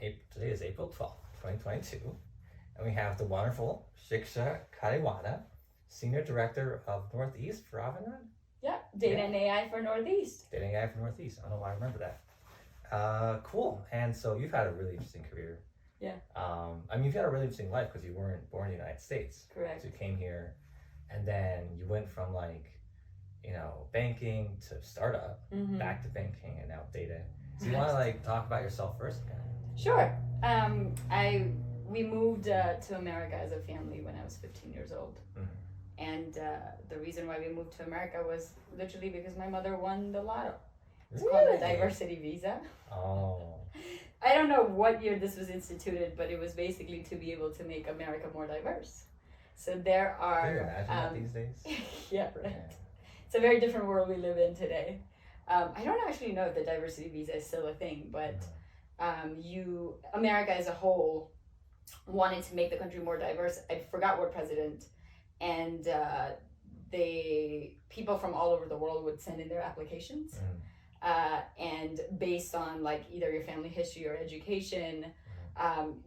Today is April 12th, 2022, and we have the wonderful Shikshya Khatiwada, Senior Director of Northeast for Avanade. Yeah, Data and AI for Northeast. Data and AI for Northeast. I don't know why I remember that. Cool. And so you've had a really interesting career. Yeah. You've had a really interesting life because you weren't born in the United States. Correct. So you came here, and then you went from banking to startup, back to banking, and now data. So you want to talk about yourself first? Sure. We moved to America as a family when I was 15 years old. And the reason why we moved to America was literally because my mother won the lotto. It's called a diversity visa. Oh. I don't know what year this was instituted, but it was basically to be able to make America more diverse. So there are... Can you imagine that these days? Yeah, right. Yeah. It's a very different world we live in today. I don't actually know if the diversity visa is still a thing, but America as a whole wanted to make the country more diverse. I forgot what president, and people from all over the world would send in their applications, and based on either your family history or education,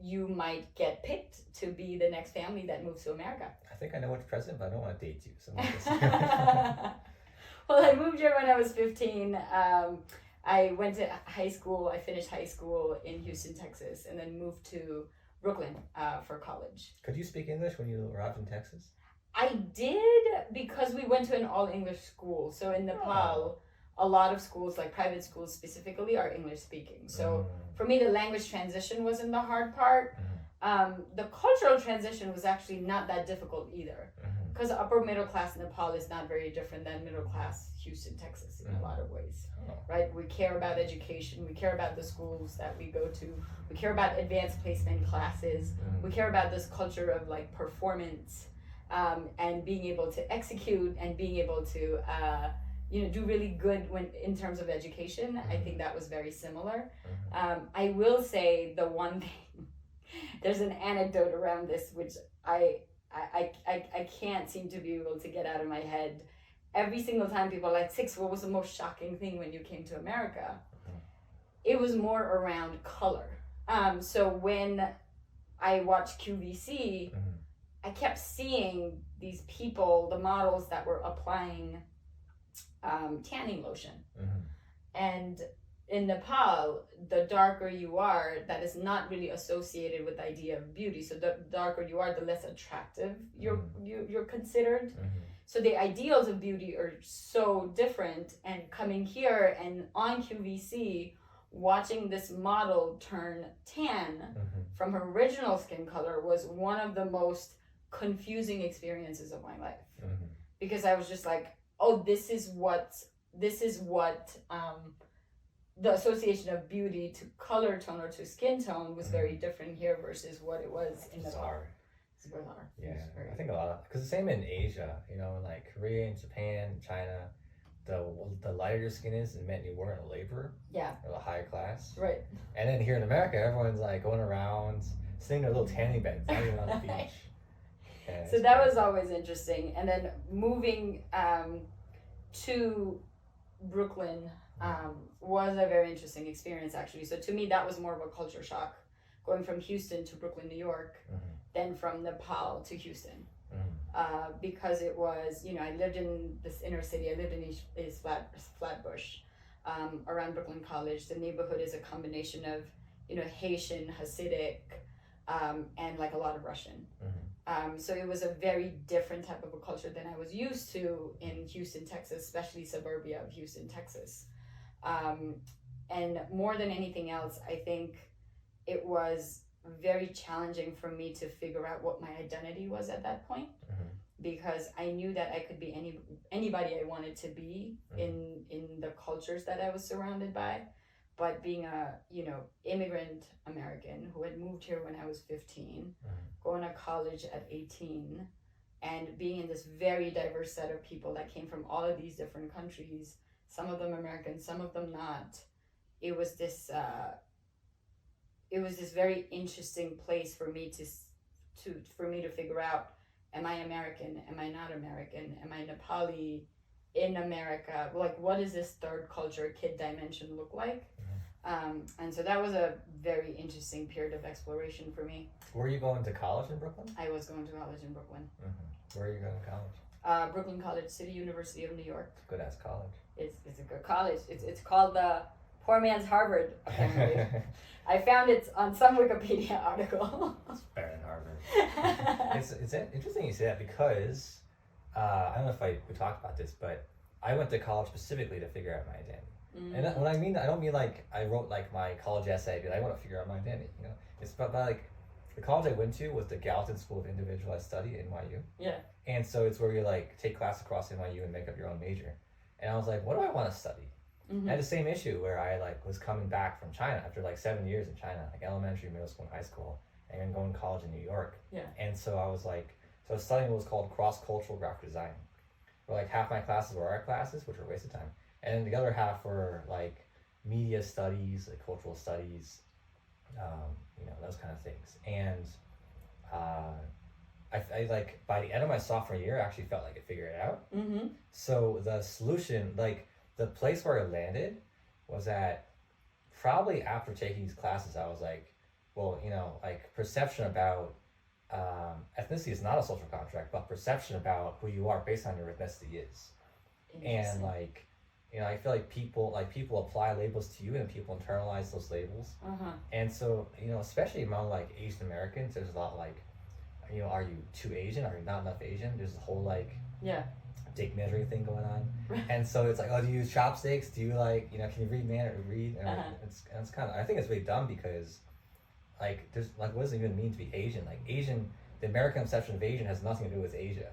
you might get picked to be the next family that moves to America. I think I know which president, but I don't want to date you. So Well, I moved here when I was 15. I went to high school. I finished high school in Houston, Texas, and then moved to Brooklyn for college. Could you speak English when you arrived in Texas? I did, because we went to an all-English school. So in Nepal, a lot of schools, like private schools specifically, are English speaking. So for me, the language transition wasn't the hard part. The cultural transition was actually not that difficult either, because upper middle class Nepal is not very different than middle class Houston, Texas in a lot of ways, right? We care about education. We care about the schools that we go to. We care about advanced placement classes. We care about this culture of performance, and being able to execute and being able to do really good in terms of education. I think that was very similar. I will say the one thing, there's an anecdote around this which I can't seem to be able to get out of my head. Every single time people are like, Six, what was the most shocking thing when you came to America? It was more around color. So when I watched QVC, I kept seeing these people, the models that were applying tanning lotion. And in Nepal, the darker you are, that is not really associated with the idea of beauty. So the darker you are, the less attractive you're considered. So the ideals of beauty are so different. And coming here and on QVC, watching this model turn tan from her original skin color was one of the most confusing experiences of my life. Because I was just like, oh, this is what the association of beauty to color tone or to skin tone was very different here versus what it was in the bar. It's bizarre. Yeah, I think a lot, because the same in Asia, like Korea and Japan, China, the lighter your skin is, it meant you weren't a laborer. Yeah. Or the higher class. Right. And then here in America, everyone's going around, sitting in their little tanning beds, not even on the beach. Yeah, so that was always interesting. And then moving to Brooklyn was a very interesting experience, actually. So to me, that was more of a culture shock, going from Houston to Brooklyn, New York, than from Nepal to Houston. Because it was, I lived in this inner city. I lived in East Flatbush, around Brooklyn College. The neighborhood is a combination of, Haitian, Hasidic, and a lot of Russian. So it was a very different type of a culture than I was used to in Houston, Texas, especially suburbia of Houston, Texas. And more than anything else, I think it was very challenging for me to figure out what my identity was at that point, because I knew that I could be anybody I wanted to be in the cultures that I was surrounded by. But being a, immigrant American who had moved here when I was 15, going to college at 18, and being in this very diverse set of people that came from all of these different countries, some of them American, some of them not, it was this very interesting place for me to figure out, am I American? Am I not American? Am I Nepali in America? What does this third culture kid dimension look like? And so that was a very interesting period of exploration for me. Were you going to college in Brooklyn? I was going to college in Brooklyn. Where are you going to college? Brooklyn College, City University of New York. Good ass college. It's a good college. It's called the poor man's Harvard, apparently. I found it on some Wikipedia article. It's better than Harvard. It's interesting you say that because I don't know if we talked about this, but I went to college specifically to figure out my identity. And when I mean, I don't mean like I wrote like my college essay, but I want to figure out my identity. You know, it's about like the college I went to was the Gallatin School of Individualized Study at NYU. Yeah. And so it's where you like take class across NYU and make up your own major. And I was like, what do I want to study? I had the same issue where I like was coming back from China after like 7 years in China, like elementary, middle school, and high school, and then going to college in New York. Yeah. And so I was studying what was called cross-cultural graphic design, where like half my classes were art classes, which were a waste of time, and then the other half were like media studies, like cultural studies, those kind of things. And I like by the end of my sophomore year, I actually felt like I figured it out. So the solution, like the place where I landed, was that probably after taking these classes, I was like, well, like perception about ethnicity is not a social contract, but perception about who you are based on your ethnicity is. And like, I feel like people apply labels to you and people internalize those labels. And so, especially among like Asian Americans, there's a lot like, are you too Asian? Are you not enough Asian? There's a whole like dick measuring thing going on. And so it's like, oh, do you use chopsticks? Do you like, can you read man or read? And it's kind of, I think it's really dumb because like, there's like, what does it even mean to be Asian? Like Asian, the American conception of Asian has nothing to do with Asia,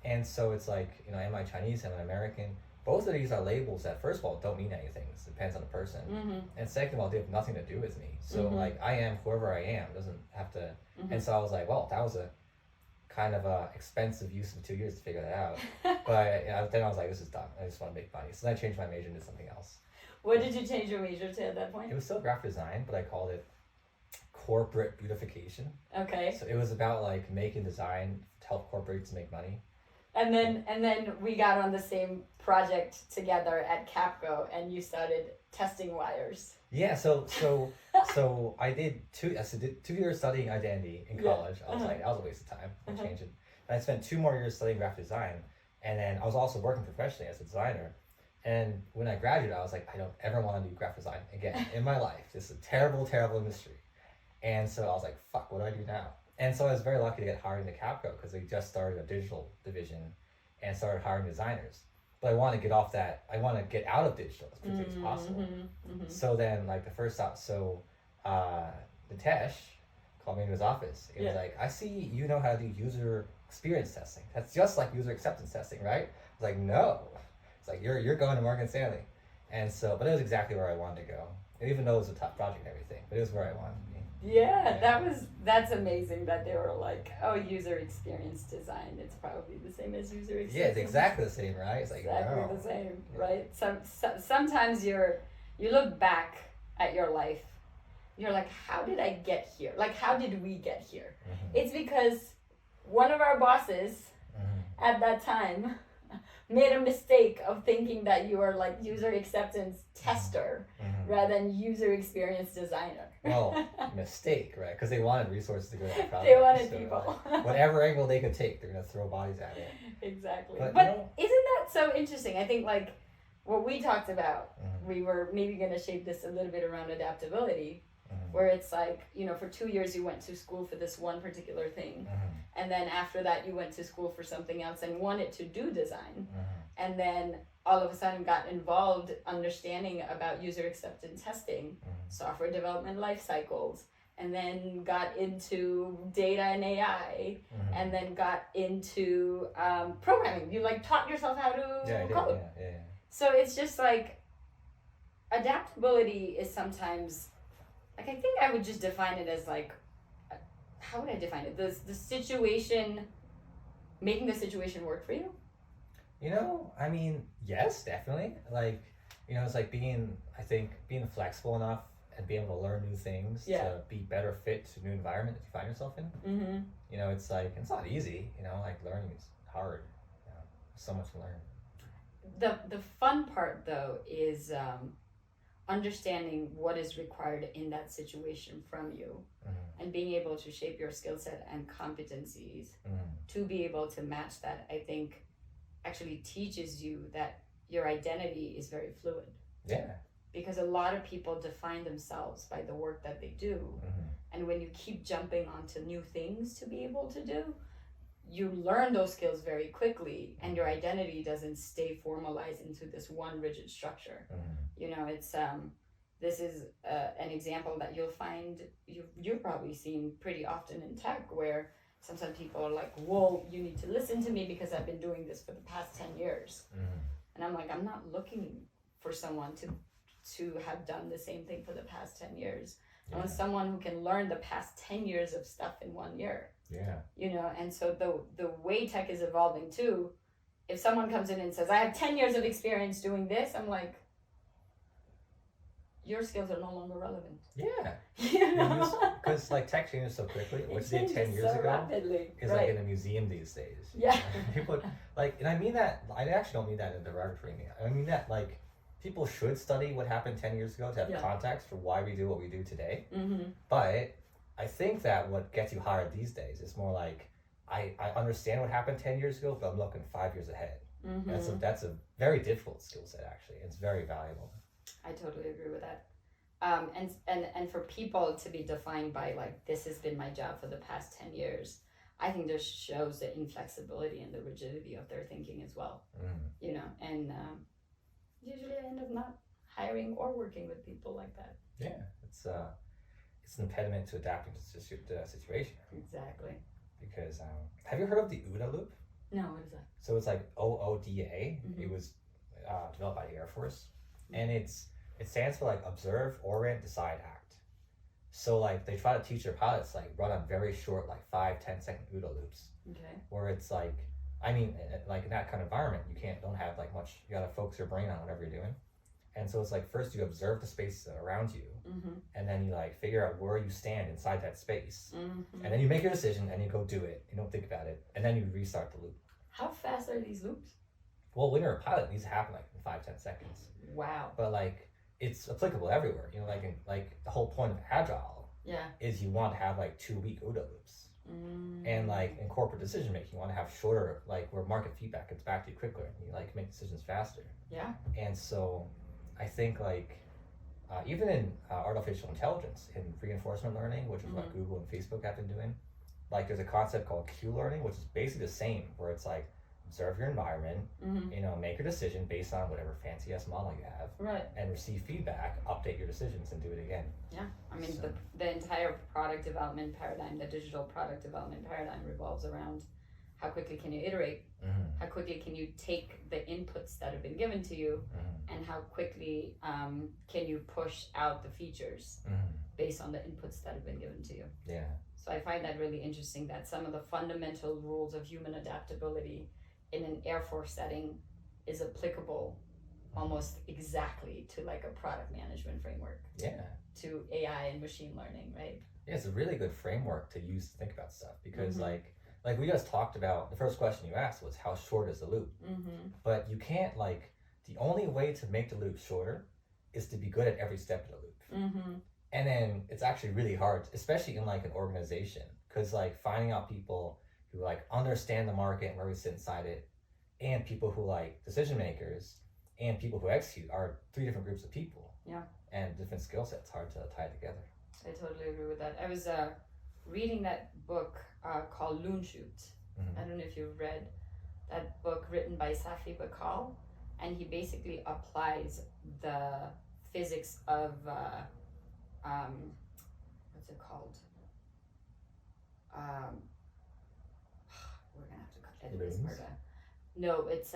And so it's like, am I Chinese? Am I American? Both of these are labels that, first of all, don't mean anything. It depends on the person. And second of all, they have nothing to do with me. So like, I am whoever I am. Doesn't have to. And so I was like, well, that was a kind of a expensive use of 2 years to figure that out. But then I was like, this is dumb. I just want to make money. So then I changed my major into something else. What did you change your major to at that point? It was still graphic design, but I called it corporate beautification. Okay. So it was about like making design to help corporates make money. And then we got on the same project together at Capco, and you started testing wires. Yeah, so I did 2 years studying identity in college. I was like, that was a waste of time. I changed it. And I spent 2 more years studying graphic design, and then I was also working professionally as a designer. And when I graduated, I was like, I don't ever want to do graphic design again in my life. This is a terrible, terrible industry. And so I was like, fuck, what do I do now? And so I was very lucky to get hired into Capco because they just started a digital division and started hiring designers. But I want to get off that. I want to get out of digital as quickly as possible. So then, like the first stop, Nitesh called me into his office. He was like, I see you know how to do user experience testing. That's just like user acceptance testing, right? I was like, no. It's like, you're going to Morgan Stanley. And so, but it was exactly where I wanted to go. And even though it was a tough project and everything, but it was where I wanted to be. Yeah, that's amazing that they were like, oh, user experience design. It's probably the same as user experience. Yeah, it's exactly the same, right? It's like, exactly the same, right? Sometimes you look back at your life, you're like, how did I get here? Like, how did we get here? It's because one of our bosses at that time made a mistake of thinking that you are like user acceptance tester rather than user experience designer. Well, mistake, right? Because they wanted resources to go to that project. They wanted people. Whatever angle they could take, they're going to throw bodies at it. Exactly. But isn't that so interesting? I think like what we talked about, we were maybe going to shape this a little bit around adaptability. Where it's like, for 2 years you went to school for this one particular thing. And then after that you went to school for something else and wanted to do design. And then all of a sudden got involved understanding about user acceptance testing, software development life cycles, and then got into data and AI, and then got into programming. You like taught yourself how to code. Yeah. So it's just like adaptability is sometimes, like, I think I would just define it as like, how would I define it? The situation, making the situation work for you? I mean, yes, definitely. Like, it's like being flexible enough and being able to learn new things to be better fit to a new environment that you find yourself in. It's like, it's not easy, like learning is hard. There's so much to learn. The fun part though is understanding what is required in that situation from you, and being able to shape your skill set and competencies to be able to match that, I think actually teaches you that your identity is very fluid. Yeah. Because a lot of people define themselves by the work that they do. And when you keep jumping onto new things to be able to do, you learn those skills very quickly, and your identity doesn't stay formalized into this one rigid structure. You know, it's this is an example that you'll find you've probably seen pretty often in tech, where sometimes people are like, well, you need to listen to me because I've been doing this for the past 10 years. And I'm like, I'm not looking for someone to have done the same thing for the past 10 years. I want someone who can learn the past 10 years of stuff in 1 year. Yeah. You know, and so the way tech is evolving too, if someone comes in and says, I have 10 years of experience doing this, I'm like, your skills are no longer relevant. Yeah. You know? Because like tech changes so quickly. What you did 10 years so ago rapidly. is like in a museum these days. Yeah. People like, and I mean that, I actually don't mean that in a derogatory meaning. I mean that like, people should study what happened 10 years ago to have context for why we do what we do today. But I think that what gets you hired these days is more like, I understand what happened 10 years ago, but I'm looking 5 years ahead. That's a very difficult skill set, actually. It's very valuable. I totally agree with that. And for people to be defined by like, this has been my job for the past 10 years, I think this shows the inflexibility and the rigidity of their thinking as well. You know, and usually I end up not hiring or working with people like that. Yeah, it's an impediment to adapting to the situation. Exactly. Because have you heard of the OODA loop? No, what is that? So it's like OODA. It was developed by the Air Force, and it stands for like observe, orient, decide, act. So like they try to teach their pilots like run on very short, like 5-10 second OODA loops. Okay. Where it's like, I mean, like in that kind of environment, don't have like much, you gotta focus your brain on whatever you're doing. And so it's like, first you observe the space around you, and then you like figure out where you stand inside that space. And then you make your decision and you go do it. You don't think about it. And then you restart the loop. How fast are these loops? Well, when you're a pilot, it needs to happen like in 5-10 seconds. Wow. But like, it's applicable everywhere. You know, like the whole point of Agile is you want to have like 2-week OODA loops. And like in corporate decision making, you want to have shorter, like where market feedback gets back to you quicker and you like make decisions faster. Yeah. And so I think like even in artificial intelligence, in reinforcement learning, which is what Google and Facebook have been doing, like there's a concept called Q learning, which is basically the same, where it's like observe your environment, you know, make a decision based on whatever fancy ass model you have, right, and receive feedback, update your decisions, and do it again. Yeah, I mean the entire product development paradigm, the digital product development paradigm, revolves around how quickly can you iterate, how quickly can you take the inputs that have been given to you, and how quickly can you push out the features based on the inputs that have been given to you. Yeah. So I find that really interesting, that some of the fundamental rules of human adaptability in an Air Force setting is applicable almost exactly to like a product management framework. Yeah. To AI and machine learning, right? Yeah, it's a really good framework to use to think about stuff, because like we just talked about, the first question you asked was how short is the loop? But you can't like, the only way to make the loop shorter is to be good at every step of the loop. And then it's actually really hard, especially in like an organization, because like finding out people who like understand the market and where we sit inside it, and people who like decision makers and people who execute are 3 different groups of people. Yeah. And different skill sets, hard to tie together. I totally agree with that. I was reading that book called Loon Shoot. I don't know if you've read that book, written by Safi Bakal, and he basically applies the physics of what's it called? We're gonna have to edit this part. No, it's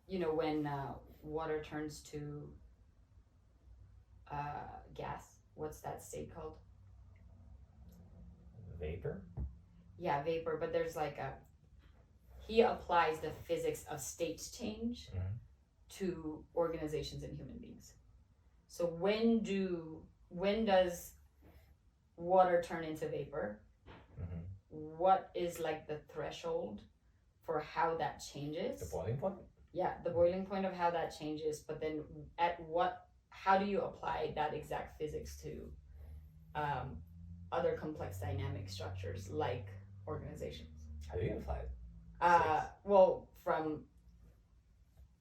you know, when water turns to gas. What's that state called? Vapor? Yeah, vapor. But there's like he applies the physics of state change to organizations and human beings. So when does water turn into vapor? What is like the threshold for how that changes? The boiling point? Yeah, the boiling point of how that changes, but then at what how do you apply that exact physics to other complex dynamic structures like organizations? How do you apply it? Well, from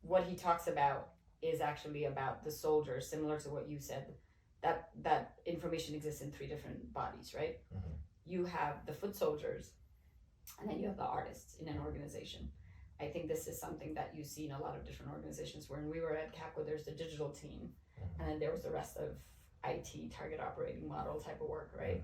what he talks about is actually about the soldiers, similar to what you said, that information exists in 3 different bodies, right? Mm-hmm. You have the foot soldiers, and then you have the artists in an organization. I think this is something that you see in a lot of different organizations. When we were at Capco, there's the digital team, and then there was the rest of IT, target operating model type of work, right?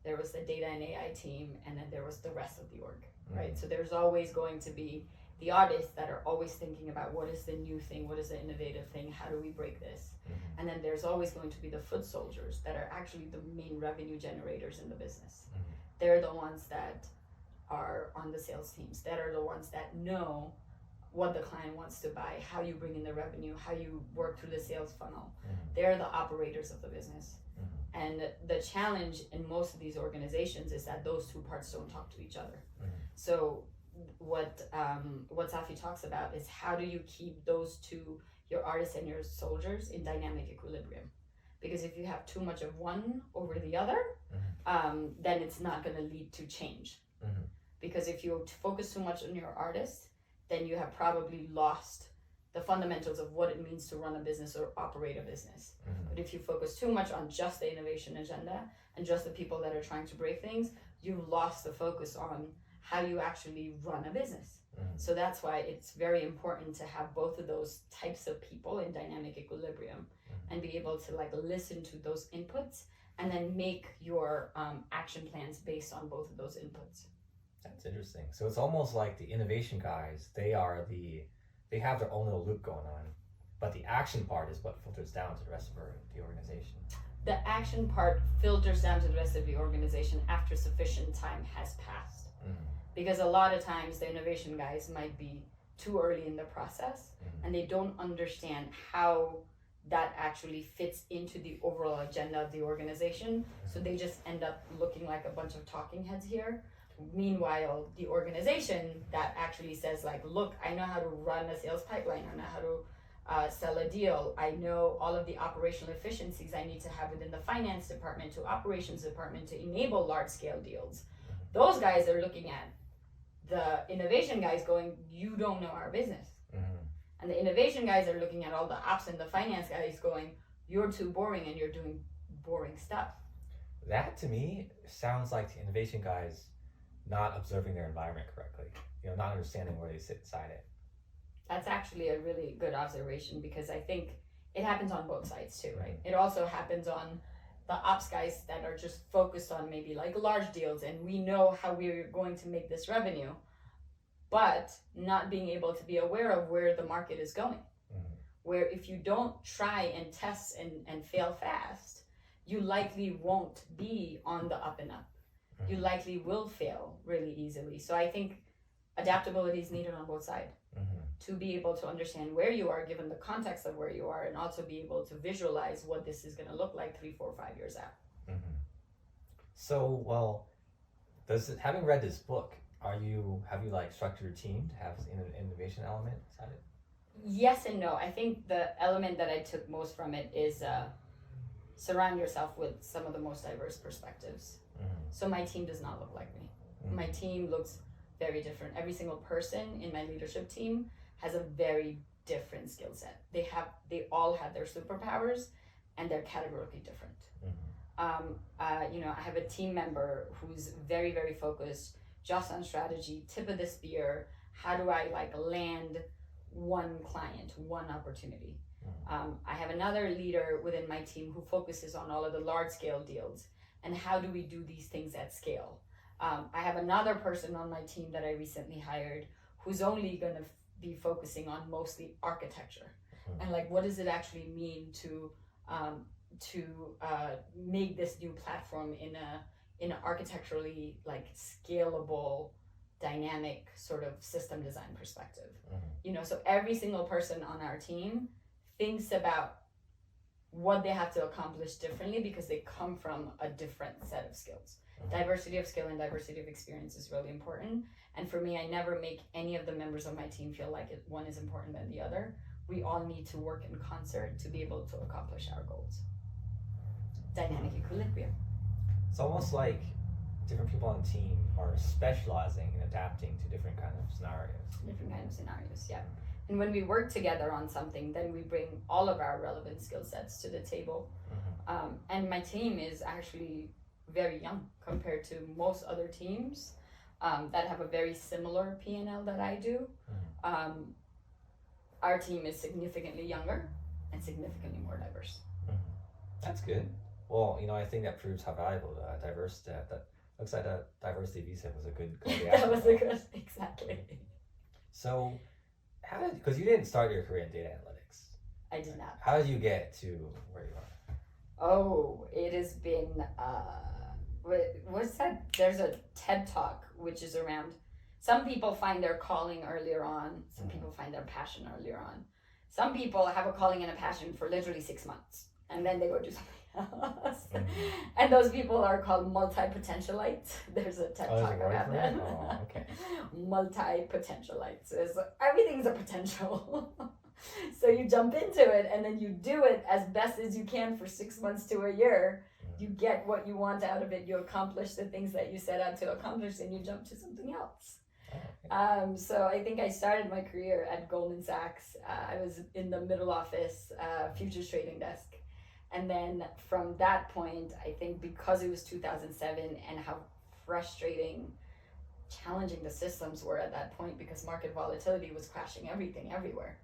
There was the data and AI team, and then there was the rest of the org, right? So there's always going to be the artists that are always thinking about what is the new thing, what is the innovative thing, how do we break this? And then there's always going to be the foot soldiers that are actually the main revenue generators in the business. They're the ones that are on the sales teams, that are the ones that know what the client wants to buy, how you bring in the revenue, how you work through the sales funnel. They're the operators of the business. And the challenge in most of these organizations is that those 2 parts don't talk to each other. So what Safi talks about is how do you keep those 2, your artists and your soldiers, in dynamic equilibrium? Because if you have too much of one over the other, then it's not going to lead to change. Because if you focus too much on your artists, then you have probably lost the fundamentals of what it means to run a business or operate a business. But if you focus too much on just the innovation agenda and just the people that are trying to break things, you've lost the focus on how you actually run a business. So that's why it's very important to have both of those types of people in dynamic equilibrium and be able to like listen to those inputs and then make your action plans based on both of those inputs. That's interesting. So it's almost like the innovation guys, they have their own little loop going on, but the action part is what filters down to the rest of the organization. The action part filters down to the rest of the organization after sufficient time has passed. Because a lot of times the innovation guys might be too early in the process and they don't understand how that actually fits into the overall agenda of the organization. So they just end up looking like a bunch of talking heads here. Meanwhile, the organization that actually says like, look, I know how to run a sales pipeline, I know how to sell a deal, I know all of the operational efficiencies I need to have within the finance department to operations department to enable large scale deals. Those guys are looking at the innovation guys going, you don't know our business. And the innovation guys are looking at all the ops and the finance guys going, you're too boring and you're doing boring stuff. That to me sounds like the innovation guys not observing their environment correctly, not understanding where they sit inside it. That's actually a really good observation, because I think it happens on both sides too, right? It also happens on the ops guys that are just focused on maybe like large deals and we know how we're going to make this revenue, but not being able to be aware of where the market is going. Where if you don't try and test and fail fast, you likely won't be on the up and up. You likely will fail really easily. So I think adaptability is needed on both sides to be able to understand where you are given the context of where you are, and also be able to visualize what this is going to look like 3, 4, 5 years out. So, well, having read this book, have you like structured your team to have an innovation element inside it? Yes and no. I think the element that I took most from it is surround yourself with some of the most diverse perspectives. So my team does not look like me. My team looks very different. Every single person in my leadership team has a very different skill set. They all have their superpowers and they're categorically different. I have a team member who's very, very focused just on strategy, tip of the spear. How do I like land one client, one opportunity? I have another leader within my team who focuses on all of the large scale deals and how do we do these things at scale. I have another person on my team that I recently hired who's only going to be focusing on mostly architecture and like what does it actually mean to make this new platform in an architecturally like scalable, dynamic sort of system design perspective. So every single person on our team thinks about what they have to accomplish differently because they come from a different set of skills. Diversity of skill and diversity of experience is really important. And for me, I never make any of the members of my team feel like one is important than the other. we all need to work in concert to be able to accomplish our goals. Dynamic equilibrium. It's almost like different people on the team are specializing and adapting to different kind of scenarios. Different kind of scenarios, yeah. And when we work together on something, then we bring all of our relevant skill sets to the table. And my team is actually very young compared to most other teams that have a very similar P&L that I do. Our team is significantly younger and significantly more diverse. That's good. Well, you know, I think that proves how valuable diversity. That looks like that diversity visa was a good. That was a good, exactly. So, how did, because you didn't start your career in data analytics. I did not. How did you get to where you are? Oh, it has been. What's that? There's a TED Talk which is around. Some people find their calling earlier on. Some people find their passion earlier on. Some people have a calling and a passion for literally 6 months, and then they go do something else. And those people are called multi-potentialites. There's a TED Talk about that. Oh, okay. Multi-potentialites is everything's a potential. So you jump into it and then you do it as best as you can for 6 months to a year. You get what you want out of it. You accomplish the things that you set out to accomplish, and you jump to something else. So I think I started my career at Goldman Sachs. I was in the middle office, futures trading desk. And then from that point, I think because it was 2007 and how frustrating, challenging the systems were at that point, because market volatility was crashing everything everywhere.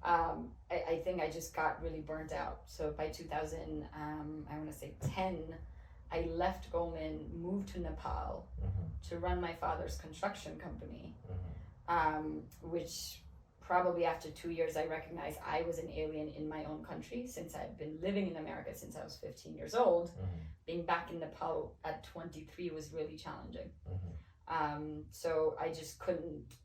I think I just got really burnt out. So by 2000, I want to say 10, I left Goldman, moved to Nepal to run my father's construction company, which probably after 2 years, I recognized I was an alien in my own country, since I'd been living in America since I was 15 years old. Being back in Nepal at 23 was really challenging. So I just couldn't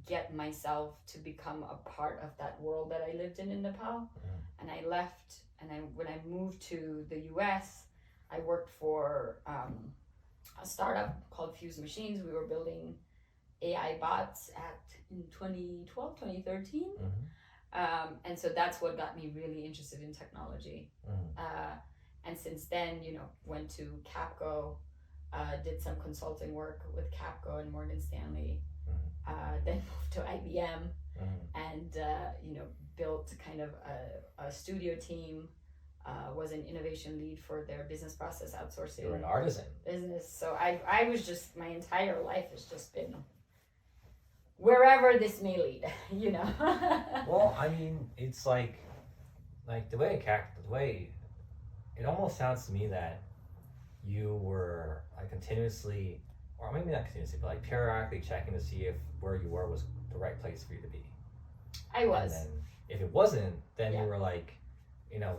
get myself to become a part of that world that I lived in Nepal. And I left, and when I moved to the US, I worked for a startup called Fuse Machines. We were building AI bots in 2012, 2013. And so that's what got me really interested in technology. And since then, went to Capco, did some consulting work with Capco and Morgan Stanley, then moved to IBM, and built kind of a studio team, was an innovation lead for their business process outsourcing. You were an artisan. Business. So I was just, my entire life has just been wherever this may lead, Well, I mean, it's like the way it almost sounds to me that you were like continuously, or maybe not continuously, but like periodically checking to see if where you were was the right place for you to be. I was. And then if it wasn't, then you were like,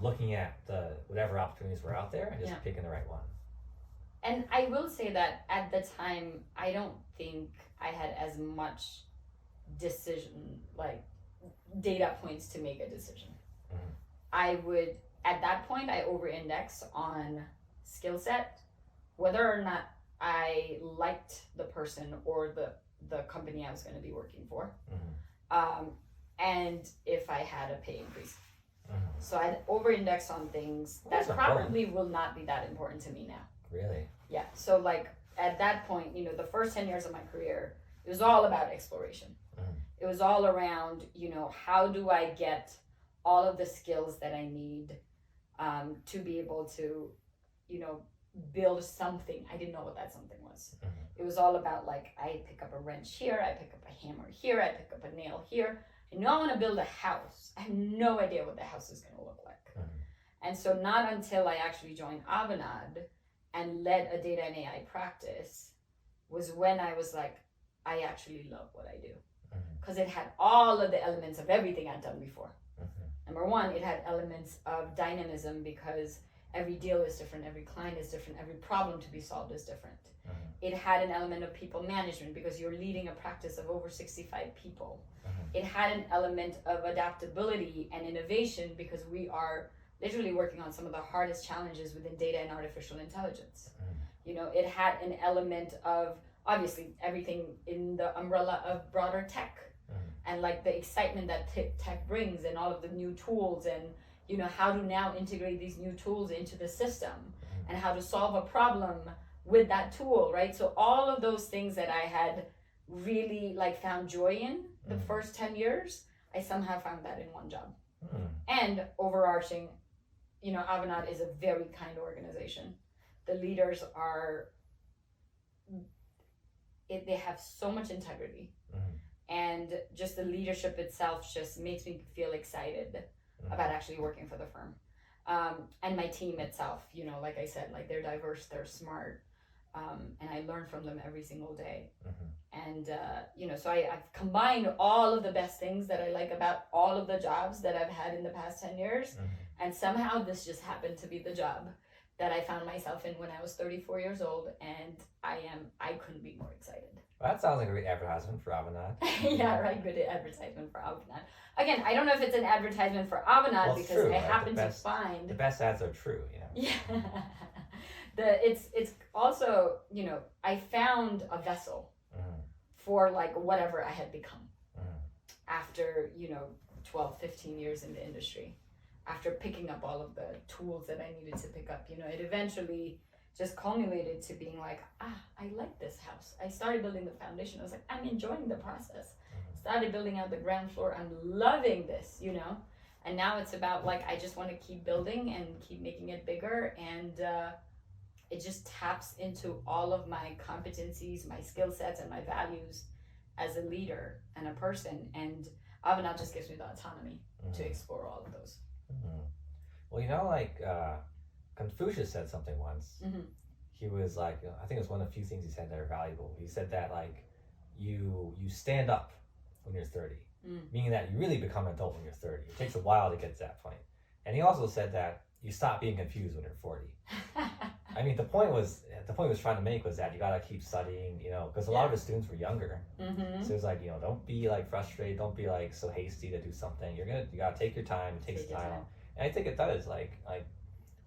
looking at the whatever opportunities were out there and just picking the right one. And I will say that at the time, I don't think I had as much decision, like data points to make a decision. I would, at that point, I over-index on skill set, whether or not I liked the person or the company I was going to be working for, and if I had a pay increase. So I'd over-index on things that probably will not be that important to me now. Really? Yeah. So like at that point, the first 10 years of my career, it was all about exploration. It was all around, how do I get all of the skills that I need to be able to, build something. I didn't know what that something was. It was all about like, I pick up a wrench here, I pick up a hammer here, I pick up a nail here. I know I want to build a house. I have no idea what the house is going to look like. And so not until I actually joined Avanade and led a data and AI practice was when I was like, I actually love what I do. Because it had all of the elements of everything I'd done before. Number one, it had elements of dynamism, because every deal is different, every client is different, every problem to be solved is different. It had an element of people management, because you're leading a practice of over 65 people. It had an element of adaptability and innovation, because we are literally working on some of the hardest challenges within data and artificial intelligence. It had an element of, obviously, everything in the umbrella of broader tech. and like the excitement that tech brings and all of the new tools and, you know, how to now integrate these new tools into the system and how to solve a problem with that tool, right? So all of those things that I had really like found joy in the first 10 years, I somehow found that in one job. And overarching, you know, Avanade is a very kind organization. The leaders are, they have so much integrity. And just the leadership itself just makes me feel excited about actually working for the firm. And my team itself, you know, like I said, like they're diverse, they're smart, and I learn from them every single day. And, you know, so I've combined all of the best things that I like about all of the jobs that I've had in the past 10 years. And somehow this just happened to be the job that I found myself in when I was 34 years old. And I couldn't be more excited. Well, that sounds like a great advertisement for Avanade. Yeah, right. Good advertisement for Avanade. Again, I don't know if it's an advertisement for Avanade because true, I happen to find the best ads are true. You know? Yeah. It's also, you know, I found a vessel for like whatever I had become after, you know, 12, 15 years in the industry. After picking up all of the tools that I needed to pick up, you know, it eventually just culminated to being like, I like this house. I started building the foundation. I was like, I'm enjoying the process. Started building out the ground floor. I'm loving this, you know? And now it's about like, I just want to keep building and keep making it bigger. And it just taps into all of my competencies, my skill sets, and my values as a leader and a person. And Avanade just gives me the autonomy to explore all of those. Well, you know, like Confucius said something once. He was like, I think it was one of the few things he said that are valuable. He said that like you stand up when you're 30, meaning that you really become an adult when you're 30. It takes a while to get to that point. And he also said that you stop being confused when you're 40. I mean, the point was trying to make was that you gotta keep studying, you know, because a lot of the students were younger. So it's like, you know, don't be like frustrated, don't be like so hasty to do something. You gotta take your time. It takes time. And I think it does. Like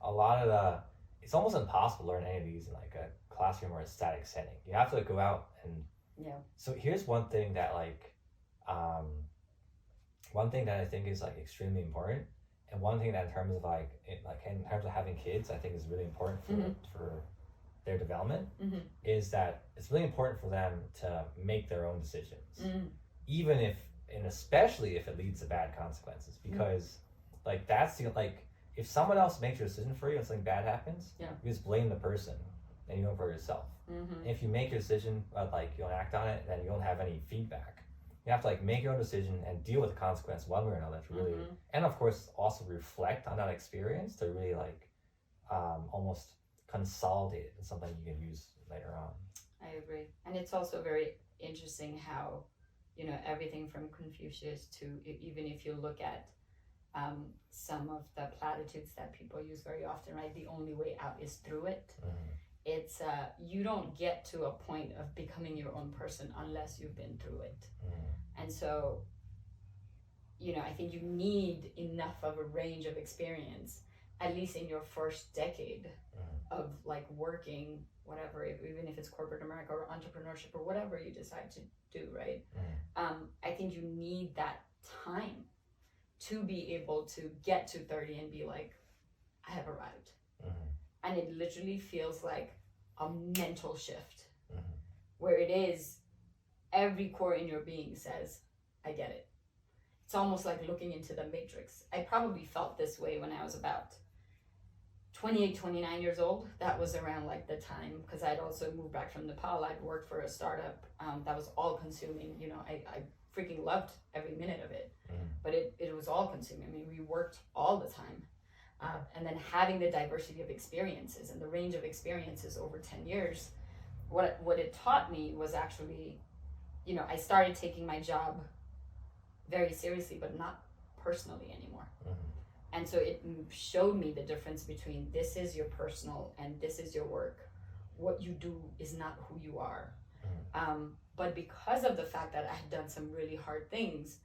a lot of it's almost impossible to learn any of these in like a classroom or a static setting. You have to go out and So here's one thing that I think is like extremely important. And one thing that in terms of having kids, I think is really important for their development is that it's really important for them to make their own decisions, even if, and especially if it leads to bad consequences, because like that's the, like if someone else makes your decision for you and something bad happens, you just blame the person and you don't for yourself. And if you make your decision, but like you don't act on it, then you don't have any feedback. You have to like make your own decision and deal with the consequence one way or another to really, and of course also reflect on that experience to really like almost consolidate it in something you can use later on. I agree. And it's also very interesting how, you know, everything from Confucius to even if you look at some of the platitudes that people use very often, right? The only way out is through it. It's you don't get to a point of becoming your own person unless you've been through it. And so, you know, I think you need enough of a range of experience, at least in your first decade of like working, whatever, even if it's corporate America or entrepreneurship or whatever you decide to do, right? I think you need that time to be able to get to 30 and be like, I have arrived. And it literally feels like a mental shift where it is every core in your being says, I get it. It's almost like looking into the matrix. I probably felt this way when I was about 28, 29 years old. That was around like the time, because I'd also moved back from Nepal. I'd worked for a startup that was all consuming. You know, I freaking loved every minute of it, but it was all consuming. I mean, we worked all the time. And then having the diversity of experiences and the range of experiences over 10 years, what it taught me was actually, you know, I started taking my job very seriously, but not personally anymore. And so it showed me the difference between this is your personal and this is your work. What you do is not who you are. But because of the fact that I had done some really hard things,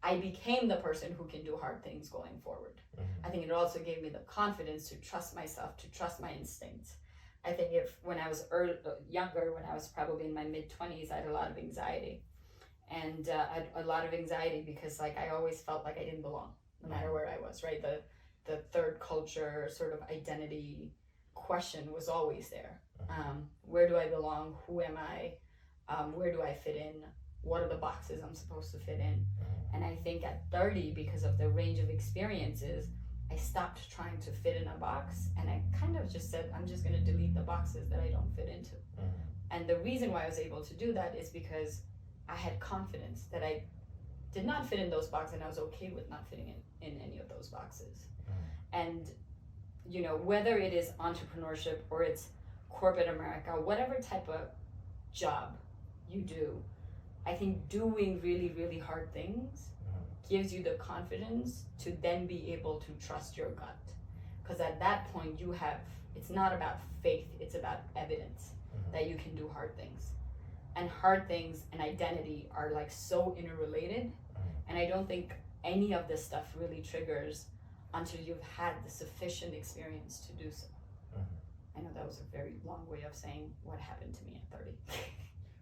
I became the person who can do hard things going forward. I think it also gave me the confidence to trust myself, to trust my instincts. I think when I was younger, when I was probably in my mid-20s, I had a lot of anxiety. and I had a lot of anxiety because like I always felt like I didn't belong no matter where I was, right? The third culture sort of identity question was always there. Where do I belong? Who am I? Where do I fit in? What are the boxes I'm supposed to fit in? And I think at 30, because of the range of experiences, I stopped trying to fit in a box, and I kind of just said, I'm just going to delete the boxes that I don't fit into. And the reason why I was able to do that is because I had confidence that I did not fit in those boxes, and I was okay with not fitting in any of those boxes. And, you know, whether it is entrepreneurship or it's corporate America, whatever type of job you do, I think doing really, really hard things gives you the confidence to then be able to trust your gut. Because at that point you have, it's not about faith, it's about evidence that you can do hard things. And hard things and identity are like so interrelated. And I don't think any of this stuff really triggers until you've had the sufficient experience to do so. I know that was a very long way of saying what happened to me at 30.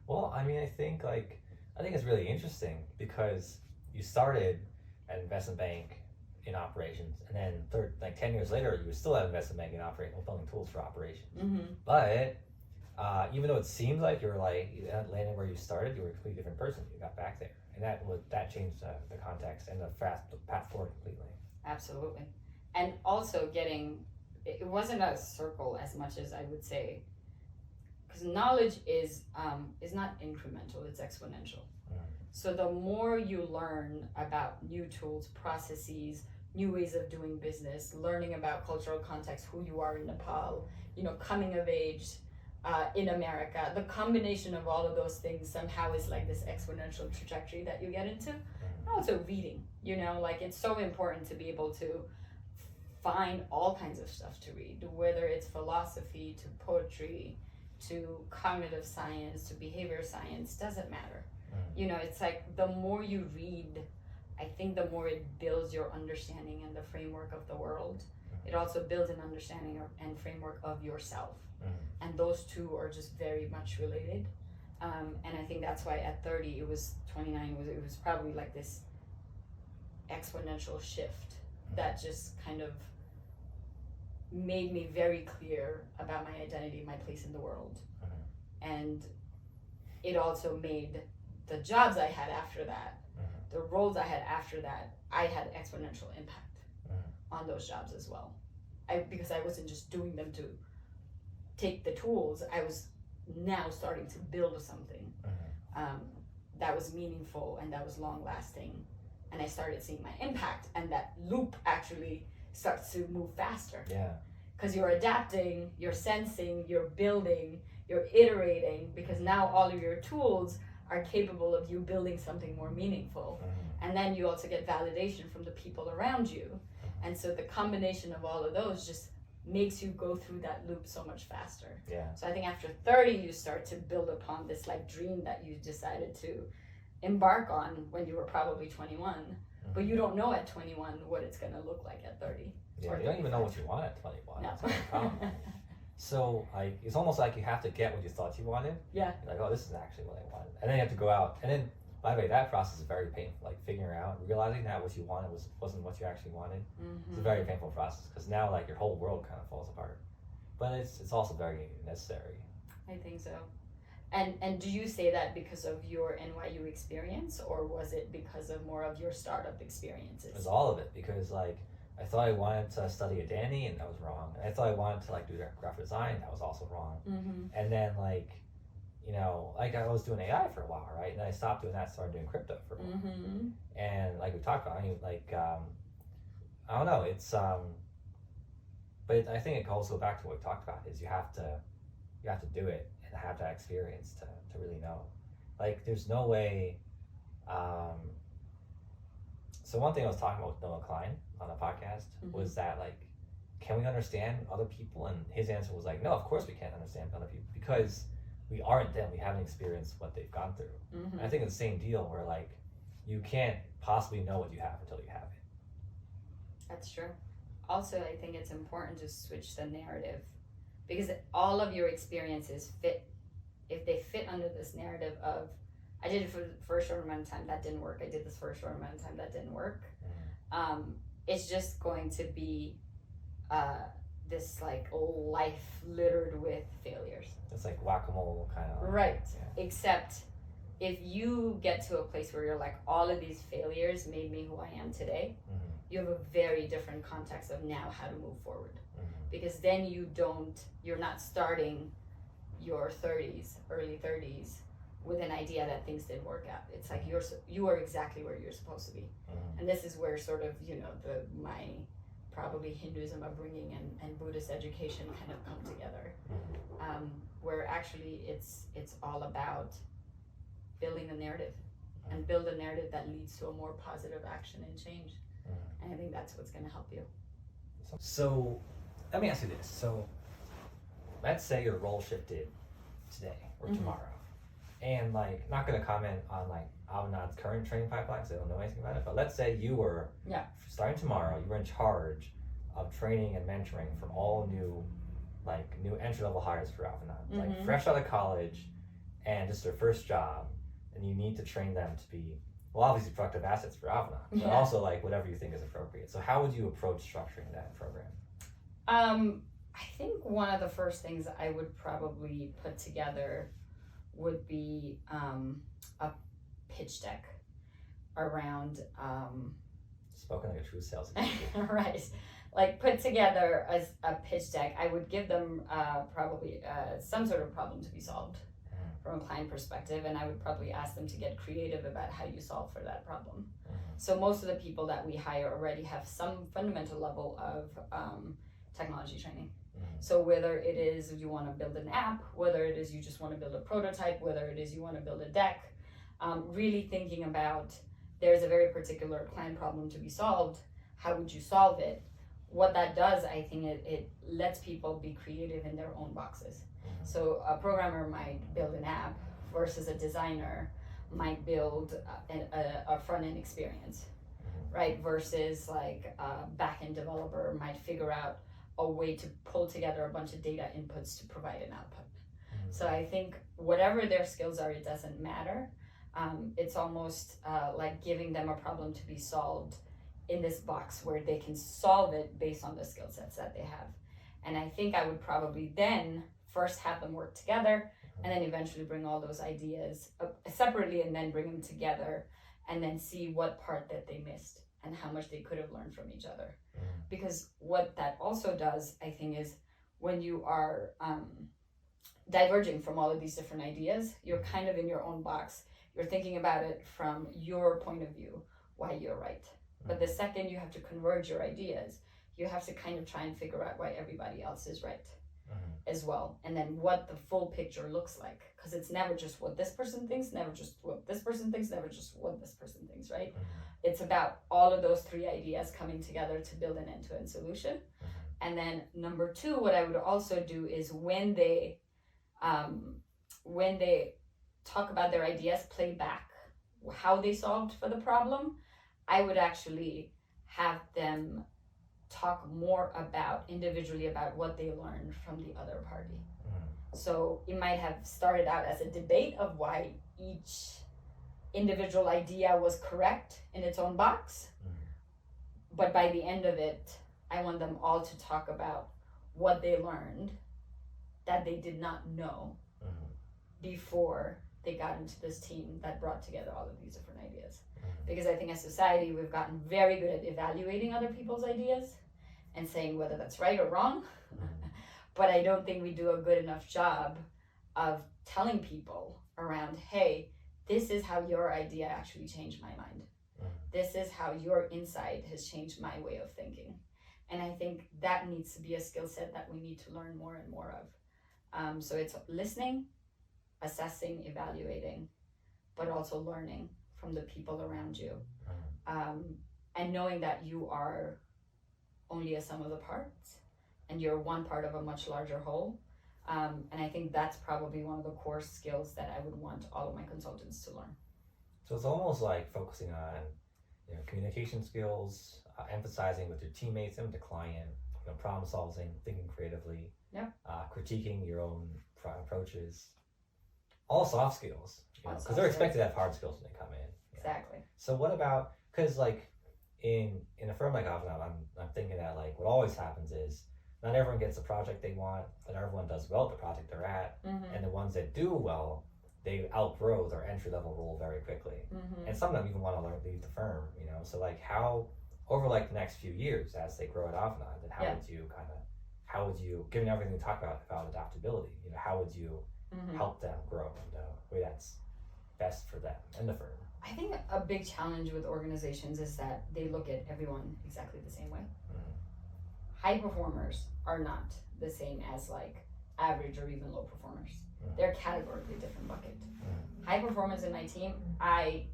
Well, I mean, I think it's really interesting because you started at investment bank in operations, and then 10 years later, you were still at investment bank in operations, building tools for operations. But even though it seemed like you were like landing where you started, you were a completely different person. You got back there, and that changed the context and the path forward completely. Absolutely. And also it wasn't a circle as much as I would say, because knowledge is not incremental, it's exponential. So the more you learn about new tools, processes, new ways of doing business, learning about cultural context, who you are in Nepal, you know, coming of age in America, the combination of all of those things somehow is like this exponential trajectory that you get into. And also reading, you know, like it's so important to be able to find all kinds of stuff to read, whether it's philosophy to poetry to cognitive science to behavior science, doesn't matter. You know, it's like the more you read, I think the more it builds your understanding and the framework of the world. It also builds an understanding and framework of yourself. And those two are just very much related. And I think that's why at 30, it was 29, it was probably like this exponential shift that just kind of made me very clear about my identity, my place in the world. And it also made the jobs I had after that, the roles I had after that, I had exponential impact on those jobs as well. Because I wasn't just doing them to take the tools, I was now starting to build something that was meaningful and that was long lasting. And I started seeing my impact, and that loop actually starts to move faster. Yeah. Because you're adapting, you're sensing, you're building, you're iterating, because now all of your tools are capable of you building something more meaningful. And then you also get validation from the people around you. And so the combination of all of those just makes you go through that loop so much faster. Yeah. So I think after 30, you start to build upon this like dream that you decided to embark on when you were probably 21. But you don't know at 21 what it's going to look like at 30. Yeah, you don't even know what you want at 21. No. That's the problem. So like it's almost like you have to get what you thought you wanted. Yeah. You're like, oh, this is actually what I wanted. And then you have to go out. And then, by the way, that process is very painful. Like figuring out, realizing that what you wanted wasn't what you actually wanted. It's a very painful process because now like your whole world kind of falls apart. But it's also very necessary. I think so. And do you say that because of your NYU experience, or was it because of more of your startup experiences? It was all of it, because like I thought I wanted to study at Danny, and that was wrong. And I thought I wanted to like do graphic design, that was also wrong. And then like, you know, like I was doing AI for a while, right? And then I stopped doing that, started doing crypto for a while. And like we talked about, I mean, like I don't know, it's but I think it goes back to what we talked about, is you have to do it and have that experience to really know. Like there's no way. So one thing I was talking about with Noah Klein on the podcast was that like, can we understand other people? And his answer was like, no, of course we can't understand other people, because we aren't them. We haven't experienced what they've gone through. And I think it's the same deal where like, you can't possibly know what you have until you have it. That's true. Also, I think it's important to switch the narrative, because all of your experiences fit, if they fit under this narrative of I did it for a short amount of time, that didn't work. I did this for a short amount of time, that didn't work. It's just going to be this like life littered with failures. It's like whack-a-mole kind of. Right. Yeah. Except if you get to a place where you're like, all of these failures made me who I am today, you have a very different context of now how to move forward. Because then you're not starting your 30s, early 30s with an idea that things didn't work out. It's like you are exactly where you're supposed to be. And this is where sort of, my probably Hinduism upbringing and Buddhist education kind of come together. Where actually it's all about building a narrative and build a narrative that leads to a more positive action and change. And I think that's what's going to help you. So let me ask you this. So let's say your role shifted today or tomorrow. And like, not going to comment on like Avanad's current training pipeline because I don't know anything about it. But let's say you were starting tomorrow, you were in charge of training and mentoring for all new entry-level hires for Avanad. Like fresh out of college and just their first job. And you need to train them to be, well, obviously productive assets for Avanad, but also like whatever you think is appropriate. So how would you approach structuring that program? I think one of the first things I would probably put together would be a pitch deck around spoken like a true sales executive. right, like put together a pitch deck. I would give them probably some sort of problem to be solved from a client perspective, and I would probably ask them to get creative about how you solve for that problem. So most of the people that we hire already have some fundamental level of technology training. So whether it is you want to build an app, whether it is you just want to build a prototype, whether it is you want to build a deck, really thinking about there's a very particular client problem to be solved, how would you solve it? What that does, I think it lets people be creative in their own boxes. So a programmer might build an app versus a designer might build a front-end experience, right? Versus like a back-end developer might figure out a way to pull together a bunch of data inputs to provide an output. So I think whatever their skills are, it doesn't matter. It's almost like giving them a problem to be solved in this box where they can solve it based on the skill sets that they have. And I think I would probably then first have them work together and then eventually bring all those ideas separately and then bring them together and then see what part that they missed and how much they could have learned from each other. Because what that also does, I think, is when you are diverging from all of these different ideas, you're kind of in your own box. You're thinking about it from your point of view, why you're right. But the second you have to converge your ideas, you have to kind of try and figure out why everybody else is right as well. And then what the full picture looks like. Because it's never just what this person thinks, never just what this person thinks, never just what this person thinks, right? It's about all of those three ideas coming together to build an end-to-end solution. And then number two, what I would also do is when they talk about their ideas, play back how they solved for the problem, I would actually have them talk more about individually about what they learned from the other party. So it might have started out as a debate of why each individual idea was correct in its own box. But by the end of it, I want them all to talk about what they learned that they did not know before they got into this team that brought together all of these different ideas. Because I think as society, we've gotten very good at evaluating other people's ideas and saying whether that's right or wrong. But I don't think we do a good enough job of telling people around, hey, this is how your idea actually changed my mind. This is how your insight has changed my way of thinking. And I think that needs to be a skill set that we need to learn more and more of. So it's listening, assessing, evaluating, but also learning from the people around you. And knowing that you are only a sum of the parts and you're one part of a much larger whole. And I think that's probably one of the core skills that I would want all of my consultants to learn. So it's almost like focusing on communication skills, emphasizing with your teammates and with the client, problem solving, thinking creatively, critiquing your own approaches. all soft skills, because they're expected to have hard skills when they come in. Exactly. So what about, because like in a firm like Avanade, I'm thinking that like what always happens is not everyone gets the project they want, but everyone does well at the project they're at, and the ones that do well, they outgrow their entry level role very quickly, and some of them even want to leave the firm. So like how over like the next few years as they grow at Avanade, then how would you, given everything we talked about adaptability, how would you help them grow in the way that's best for them and the firm? I think a big challenge with organizations is that they look at everyone exactly the same way. High performers are not the same as like average or even low performers. They're categorically different bucket. High performance in my team, I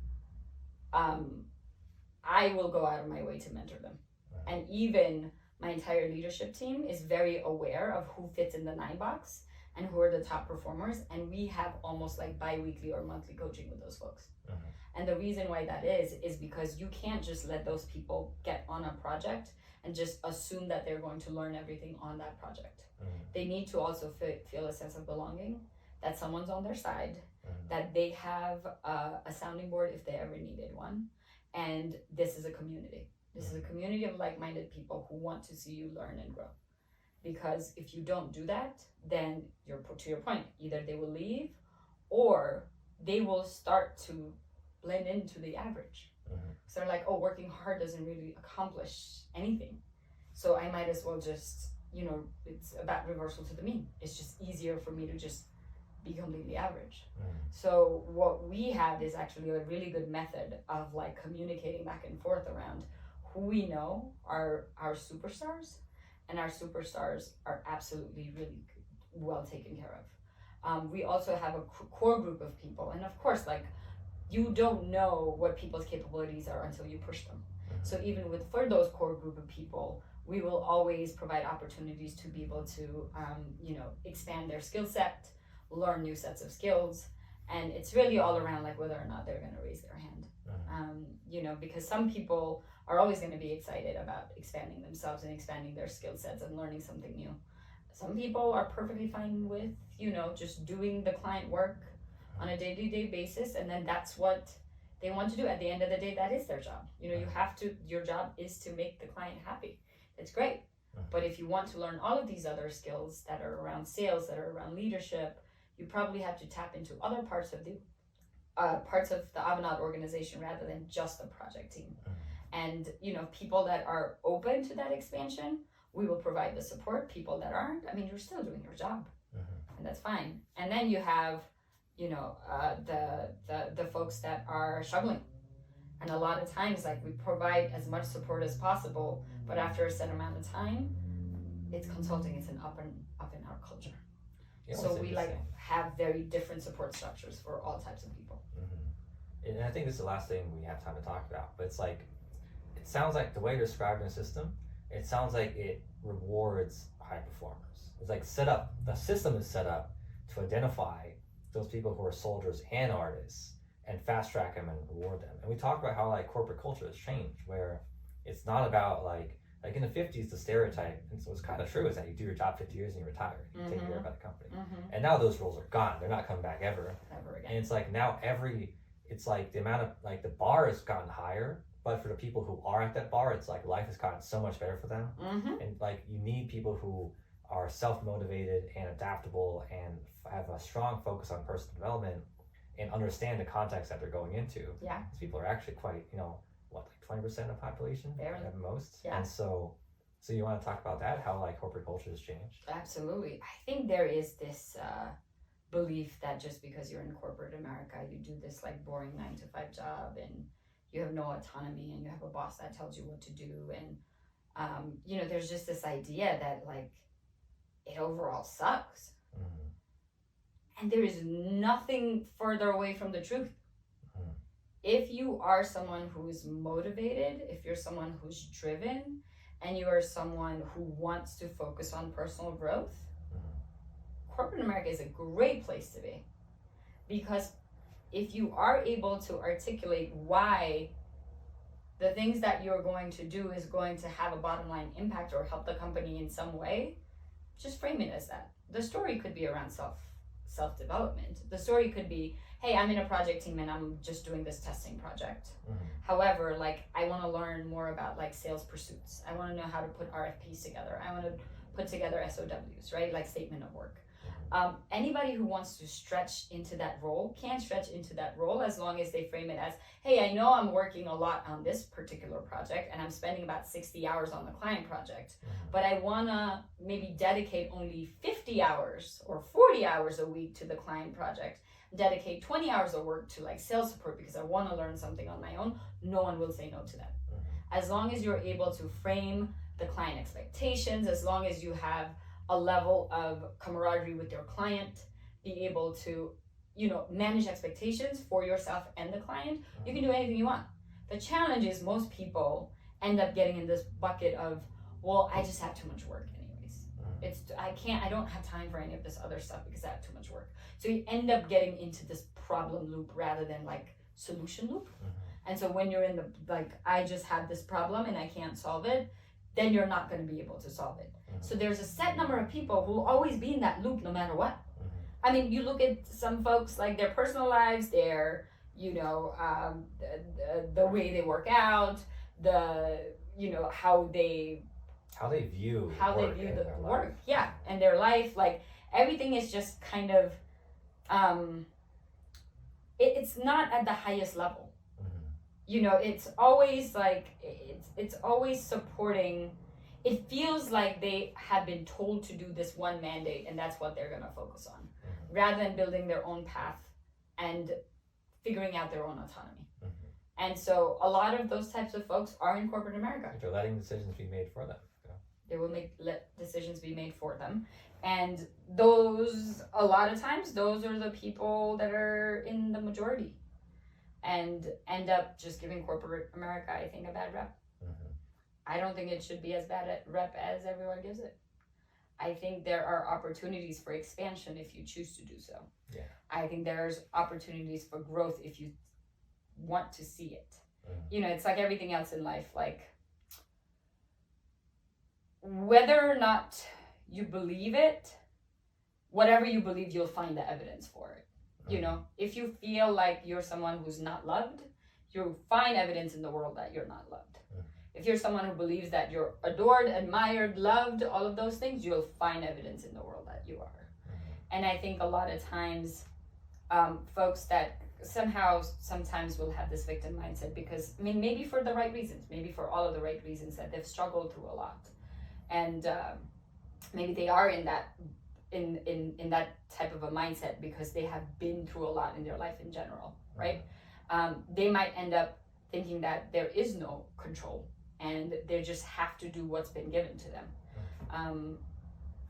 will go out of my way to mentor them. And even my entire leadership team is very aware of who fits in the 9 box and who are the top performers. And we have almost like bi-weekly or monthly coaching with those folks. And the reason why that is because you can't just let those people get on a project and just assume that they're going to learn everything on that project. They need to also feel a sense of belonging, that someone's on their side, that they have a sounding board if they ever needed one. And this is a community. This is a community of like-minded people who want to see you learn and grow. Because if you don't do that, then to your point, either they will leave or they will start to blend into the average. So they're like, oh, working hard doesn't really accomplish anything. So I might as well just, it's about reversal to the mean. It's just easier for me to just be completely average. So what we have is actually a really good method of like communicating back and forth around who we know are our superstars, and our superstars are absolutely really well taken care of. We also have a core group of people, and of course, like, you don't know what people's capabilities are until you push them. So even for those core group of people, we will always provide opportunities to be able to, expand their skill set, learn new sets of skills. And it's really all around like whether or not they're going to raise their hand. Because some people are always going to be excited about expanding themselves and expanding their skill sets and learning something new. Some people are perfectly fine with, just doing the client work on a day-to-day basis, and then that's what they want to do. At the end of the day, that is their job. Your job is to make the client happy. It's great. But if you want to learn all of these other skills that are around sales, that are around leadership, you probably have to tap into other parts of the Avanade organization rather than just the project team. And people that are open to that expansion, we will provide the support. People that aren't, you're still doing your job, and that's fine. And then you have the folks that are struggling, and a lot of times like we provide as much support as possible, but after a set amount of time, it's consulting. It's an up and out culture. So we have very different support structures for all types of people. And I think this is the last thing we have time to talk about, but it's like, it sounds like the way you're describing the system, it sounds like it rewards high performers. It's like the system is set up to identify those people who are soldiers and artists and fast track them and reward them. And we talked about how like corporate culture has changed, where it's not about like in the 50s, the stereotype, and so it's kind of true, is that you do your job 50 years and you retire, you take care of the company. And now those roles are gone. They're not coming back ever again. And it's like now it's like the amount of like the bar has gotten higher, but for the people who are at that bar, it's like life has gotten so much better for them. And like you need people who are self-motivated and adaptable and have a strong focus on personal development and understand the context that they're going into. Yeah. These people are actually quite, like 20% of the population at most. Yeah. And so you want to talk about that, how like corporate culture has changed? Absolutely. I think there is this belief that just because you're in corporate America, you do this like boring 9-to-5 job and you have no autonomy and you have a boss that tells you what to do. And, there's just this idea that like it overall sucks. And there is nothing further away from the truth. If you are someone who is motivated, if you're someone who's driven, and you are someone who wants to focus on personal growth, corporate America is a great place to be. Because if you are able to articulate why the things that you're going to do is going to have a bottom line impact or help the company in some way, just frame it as that. The story could be around self-development. The story could be, hey, I'm in a project team and I'm just doing this testing project. However, like, I want to learn more about like sales pursuits. I want to know how to put RFPs together. I want to put together SOWs, right? Like statement of work. Anybody who wants to stretch into that role can stretch into that role as long as they frame it as, hey, I know I'm working a lot on this particular project and I'm spending about 60 hours on the client project, but I want to maybe dedicate only 50 hours or 40 hours a week to the client project, dedicate 20 hours of work to like sales support because I want to learn something on my own. No one will say no to that. As long as you're able to frame the client expectations, as long as you have a level of camaraderie with your client, be able to, you know, manage expectations for yourself and the client, you can do anything you want. The challenge is most people end up getting in this bucket of, well, I just have too much work anyways. I don't have time for any of this other stuff because I have too much work. So you end up getting into this problem loop rather than like solution loop. And so when you're in the, like, I just have this problem and I can't solve it, then you're not going to be able to solve it. So there's a set number of people who will always be in that loop no matter what. I mean, you look at some folks, like their personal lives, their, you know, the way they work out, the, you know, how they view the work, yeah, and their life. Like everything is just kind of, it's not at the highest level. You know, it's always like, it's always supporting. It feels like they have been told to do this one mandate and that's what they're going to focus on, rather than building their own path and figuring out their own autonomy. And so a lot of those types of folks are in corporate America. They're letting decisions be made for them. They will let decisions be made for them. And those, a lot of times, those are the people that are in the majority and end up just giving corporate America, I think, a bad rep. I don't think it should be as bad a rep as everyone gives it. I think there are opportunities for expansion if you choose to do so. Yeah. I think there's opportunities for growth if you want to see it. You know, it's like everything else in life, like whether or not you believe it, whatever you believe, you'll find the evidence for it. You know, if you feel like you're someone who's not loved, you'll find evidence in the world that you're not loved. If you're someone who believes that you're adored, admired, loved, all of those things, you'll find evidence in the world that you are. And I think a lot of times, folks that sometimes will have this victim mindset because, I mean, maybe for the right reasons, maybe for all of the right reasons, that they've struggled through a lot. And maybe they are in that type of a mindset because they have been through a lot in their life in general, right? They might end up thinking that there is no control and they just have to do what's been given to them.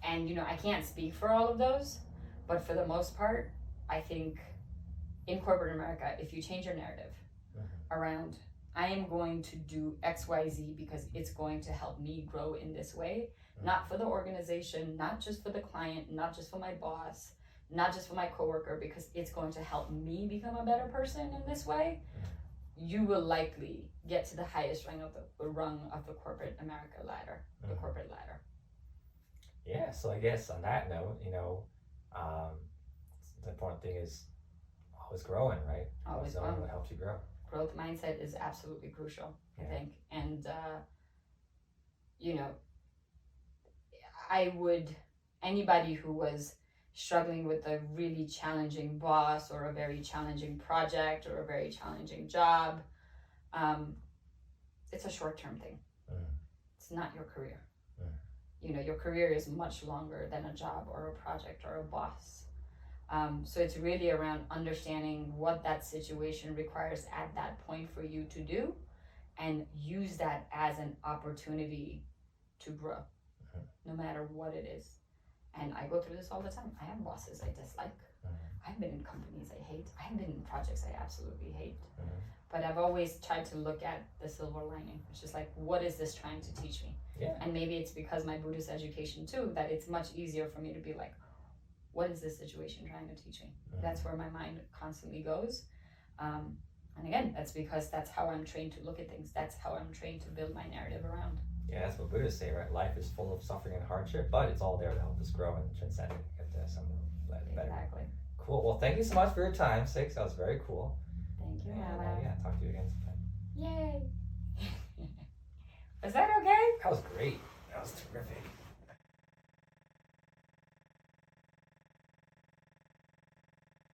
And, you know, I can't speak for all of those, but for the most part, I think in corporate America, if you change your narrative around, I am going to do X, Y, Z because it's going to help me grow in this way, not for the organization, not just for the client, not just for my boss, not just for my coworker, because it's going to help me become a better person in this way, you will likely get to the highest rung of the corporate America ladder, the corporate ladder. Yeah, so I guess on that note, you know, the important thing is always growing, right? Always growing. What helps you grow. Growth mindset is absolutely crucial, I think. And, you know, anybody who was struggling with a really challenging boss or a very challenging project or a very challenging job, it's a short-term thing. It's not your career. You know, your career is much longer than a job or a project or a boss. So it's really around understanding what that situation requires at that point for you to do and use that as an opportunity to grow, no matter what it is. And I go through this all the time. I have bosses I dislike. I've been in companies I hate. I've been in projects I absolutely hate. But I've always tried to look at the silver lining, which is like, what is this trying to teach me? And maybe it's because my Buddhist education too, that it's much easier for me to be like, what is this situation trying to teach me? That's where my mind constantly goes. And again, that's because that's how I'm trained to look at things. That's how I'm trained to build my narrative around. Yeah, that's what Buddhists say, right? Life is full of suffering and hardship, but it's all there to help us grow and transcend it. Get to something better. Exactly. Cool. Well, thank you so much for your time, Six. That was very cool. Thank you, And, Hannah. yeah, talk to you again sometime. Yay. Was that okay? That was great. That was terrific.